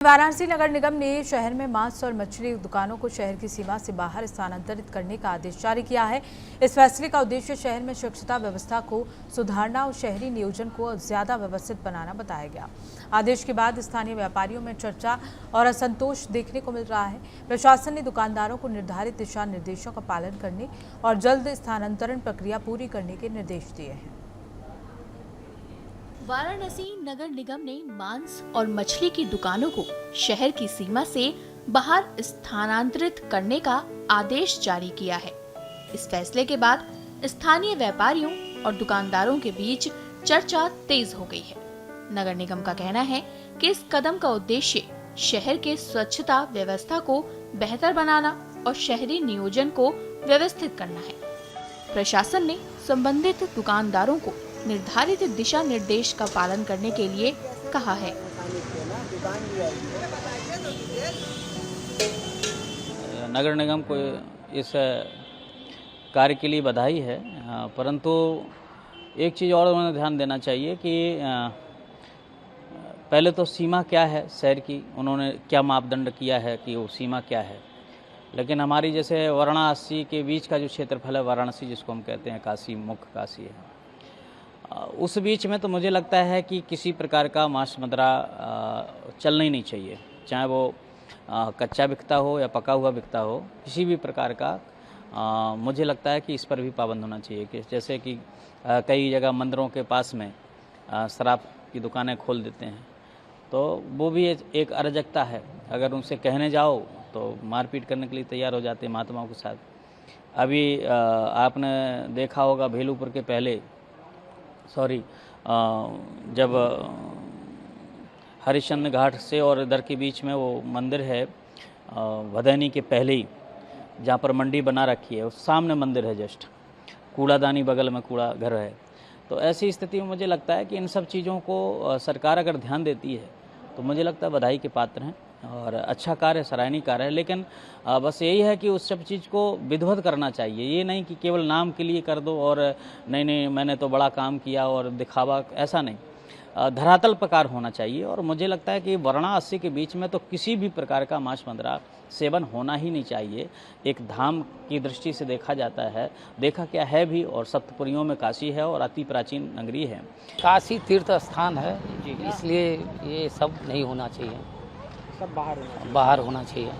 वाराणसी नगर निगम ने शहर में मांस और मछली दुकानों को शहर की सीमा से बाहर स्थानांतरित करने का आदेश जारी किया है। इस फैसले का उद्देश्य शहर में स्वच्छता व्यवस्था को सुधारना और शहरी नियोजन को ज्यादा व्यवस्थित बनाना बताया गया। आदेश के बाद स्थानीय व्यापारियों में चर्चा और असंतोष देखने को मिल रहा है। प्रशासन ने दुकानदारों को निर्धारित दिशा निर्देशों का पालन करने और जल्द स्थानांतरण प्रक्रिया पूरी करने के निर्देश दिए हैं। वाराणसी नगर निगम ने मांस और मछली की दुकानों को शहर की सीमा से बाहर स्थानांतरित करने का आदेश जारी किया है। इस फैसले के बाद स्थानीय व्यापारियों और दुकानदारों के बीच चर्चा तेज हो गई है। नगर निगम का कहना है कि इस कदम का उद्देश्य शहर के स्वच्छता व्यवस्था को बेहतर बनाना और शहरी नियोजन को व्यवस्थित करना है। प्रशासन ने संबंधित दुकानदारों को निर्धारित दिशा निर्देश का पालन करने के लिए कहा है। नगर निगम को इस कार्य के लिए बधाई है, परंतु एक चीज़ और उन्हें ध्यान देना चाहिए कि पहले तो सीमा क्या है शहर की, उन्होंने क्या मापदंड किया है कि वो सीमा क्या है। लेकिन हमारी जैसे वाराणसी के बीच का जो क्षेत्रफल है, वाराणसी जिसको हम कहते हैं काशी, मुख्य काशी है, उस बीच में तो मुझे लगता है कि किसी प्रकार का मांस मदिरा चलना ही नहीं चाहिए, चाहे वो कच्चा बिकता हो या पका हुआ बिकता हो। किसी भी प्रकार का मुझे लगता है कि इस पर भी पाबंद होना चाहिए। कि जैसे कि कई जगह मंदिरों के पास में शराब की दुकानें खोल देते हैं, तो वो भी एक अराजकता है। अगर उनसे कहने जाओ तो मारपीट करने के लिए तैयार हो जाते हैं महात्माओं के साथ। अभी आपने देखा होगा भेलूपुर के पहले जब हरिश्चंद्र घाट से और इधर के बीच में वो मंदिर है, भदैनी के पहले ही जहाँ पर मंडी बना रखी है, उस सामने मंदिर है, जस्ट कूड़ादानी बगल में कूड़ा घर है। तो ऐसी स्थिति में मुझे लगता है कि इन सब चीज़ों को सरकार अगर ध्यान देती है तो मुझे लगता है बधाई के पात्र हैं और अच्छा कार्य, सराहनीय कार्य है। लेकिन बस यही है कि उस सब चीज़ को विधिवत करना चाहिए। ये नहीं कि केवल नाम के लिए कर दो और नहीं मैंने तो बड़ा काम किया और दिखावा, ऐसा नहीं। धरातल प्रकार होना चाहिए। और मुझे लगता है कि वाराणसी के बीच में तो किसी भी प्रकार का मांस मदिरा सेवन होना ही नहीं चाहिए। एक धाम की दृष्टि से देखा जाता है, देखा क्या है भी, और सप्तपुरियों में काशी है और अति प्राचीन नगरी है। काशी तीर्थ स्थान है, इसलिए ये सब नहीं होना चाहिए, सब बाहर होना चाहिए।